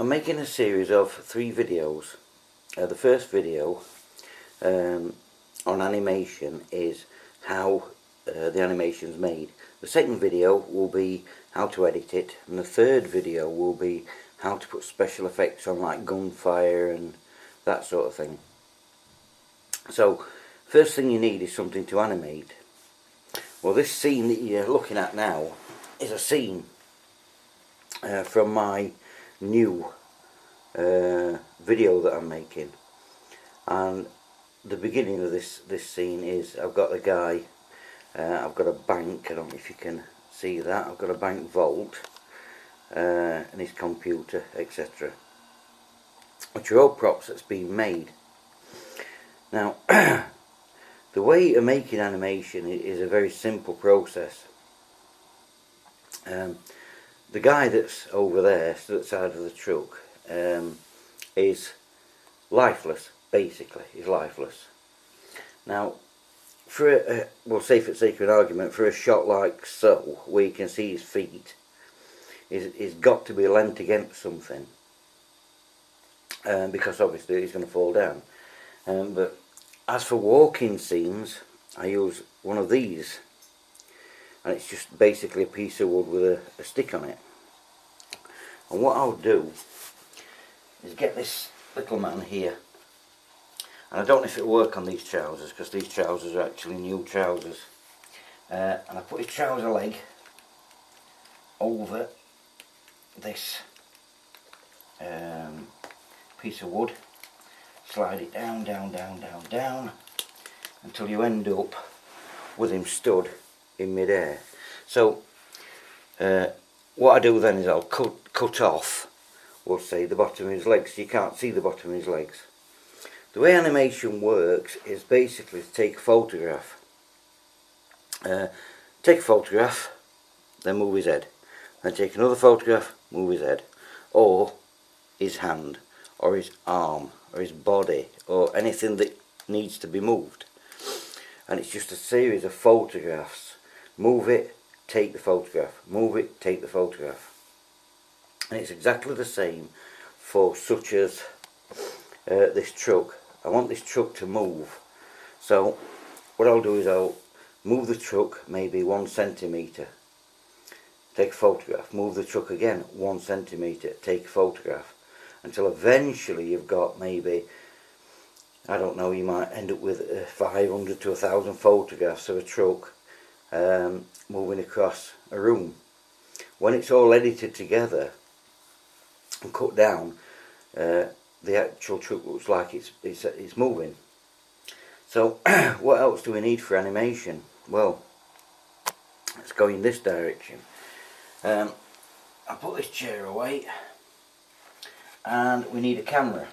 I'm making a series of 3 videos. The first video on animation is how the animation's made. The second video will be how to edit it, and the third video will be how to put special effects on, like gunfire and that sort of thing. So first thing you need is something to animate. Well, this scene that you're looking at now is a scene from my new video that I'm making, and the beginning of this scene is I've got a guy, I've got a bank. I don't know if you can see that. I've got a bank vault and his computer, etc., which are all props that's been made. Now the way of making animation is a very simple process. The guy that's over there, stood at the side of the truck, is lifeless, basically. He's lifeless. Now, for we'll say for the sake of an argument, for a shot like so, where you can see his feet, he's got to be leant against something, because obviously he's going to fall down. But as for walking scenes, I use one of these, and it's just basically a piece of wood with a stick on it. And what I'll do is get this little man here, and I don't know if it'll work on these trousers, because these trousers are actually new trousers, and I put his trouser leg over this piece of wood, slide it down, down, down, down, down, until you end up with him stood in mid-air. So what I do then is I'll cut off, we'll say, the bottom of his legs, so you can't see the bottom of his legs. The way animation works is basically to take a photograph, then move his head, then take another photograph, move his head, or his hand, or his arm, or his body, or anything that needs to be moved. And it's just a series of photographs. Move it, take the photograph, move it, take the photograph. And it's exactly the same for such as this truck. I want this truck to move, so what I'll do is I'll move the truck maybe 1 centimetre, take a photograph, move the truck again 1 centimetre, take a photograph, until eventually you've got maybe, I don't know, you might end up with 500 to 1,000 photographs of a truck moving across a room. When it's all edited together and cut down, the actual truck looks like it's moving. So what else do we need for animation? Well, let's go in this direction. I'll put this chair away, and we need a camera.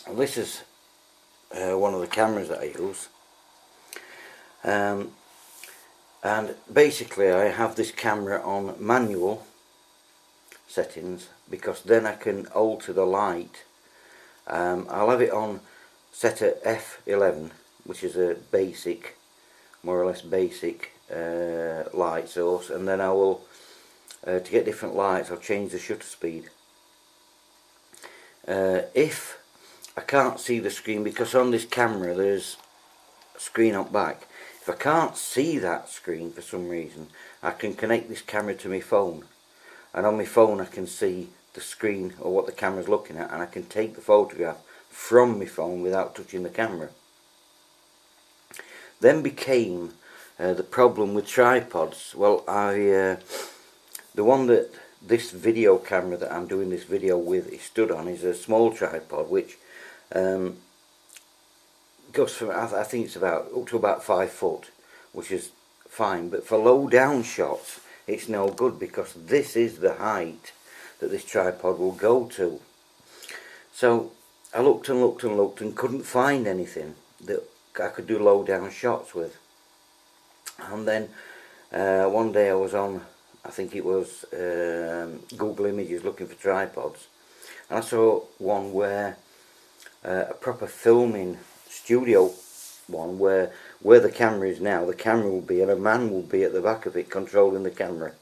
Well, this is one of the cameras that I use, and basically I have this camera on manual settings, because then I can alter the light. I'll have it on set at f11, which is a basic, more or less basic light source, and then I will to get different lights I'll change the shutter speed. If I can't see the screen, because on this camera there's a screen up back, if I can't see that screen for some reason, I can connect this camera to my phone, and on my phone I can see the screen or what the camera's looking at, and I can take the photograph from my phone without touching the camera. Then became the problem with tripods. Well, the one that this video camera that I'm doing this video with is stood on is a small tripod, which goes from, I think it's about up to about 5 foot, which is fine, but for low down shots it's no good, because this is the height that this tripod will go to. So I looked and looked and looked and couldn't find anything that I could do low down shots with. And then one day I was on, I think it was Google Images, looking for tripods, and I saw one where a proper filming studio one, where the camera is now, the camera will be, and a man will be at the back of it controlling the camera.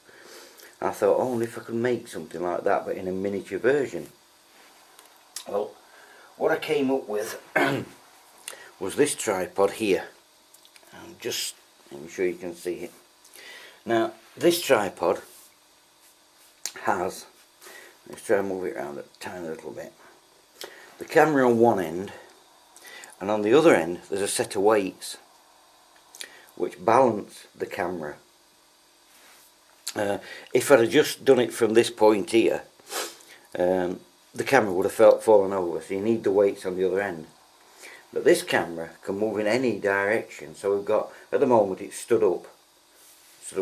I thought, oh, if I could make something like that but in a miniature version. Well, what I came up with was this tripod here. I'm sure you can see it. Now, this tripod has, let's try and move it around a tiny little bit, the camera on one end, and on the other end there's a set of weights which balance the camera. If I'd have just done it from this point here, the camera would have fallen over, so you need the weights on the other end. But this camera can move in any direction, so we've got, at the moment it's stood up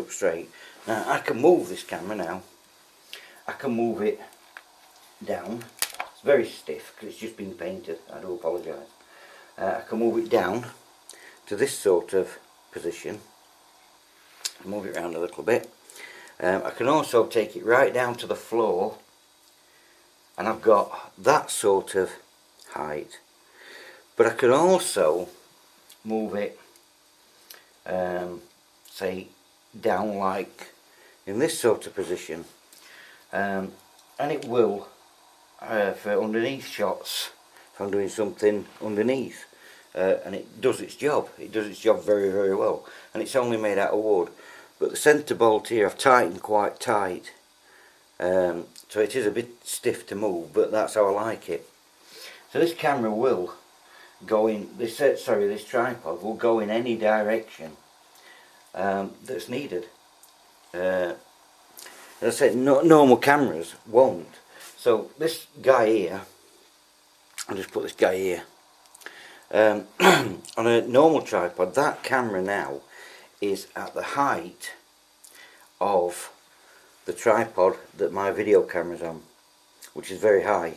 straight. Now I can move this camera now. I can move it down. It's very stiff because it's just been painted, I do apologise. I can move it down to this sort of position. Move it around a little bit. I can also take it right down to the floor, and I've got that sort of height. But I can also move it, say, down like in this sort of position, and it will, for underneath shots, if I'm doing something underneath, and it does its job. It does its job very, very well, and it's only made out of wood. But the centre bolt here I've tightened quite tight, so it is a bit stiff to move, but that's how I like it. So this camera will go in, this tripod will go in any direction that's needed. As I said, normal cameras won't. So this guy here, I'll just put this guy here, on a normal tripod, that camera now is at the height of the tripod that my video camera's on, which is very high.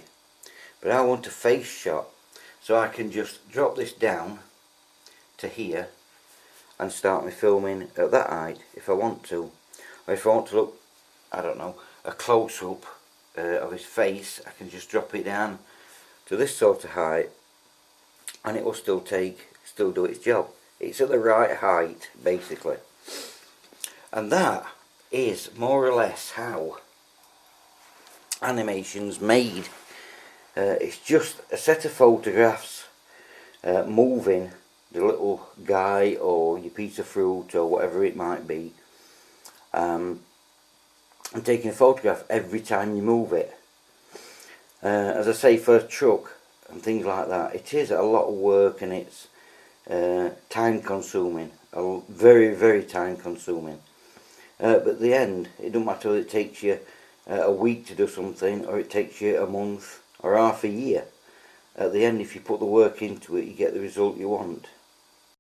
But I want a face shot, so I can just drop this down to here and start me filming at that height if I want to. Or if I want to look, I don't know, a close-up of his face, I can just drop it down to this sort of height and it will still do its job. It's at the right height, basically. And that is more or less how animation's made. It's just a set of photographs moving the little guy or your piece of fruit or whatever it might be, and taking a photograph every time you move it. As I say, for a truck and things like that, it is a lot of work, and it's time consuming, very, very time consuming. But at the end, it doesn't matter whether it takes you a week to do something or it takes you a month or half a year. At the end, if you put the work into it, you get the result you want.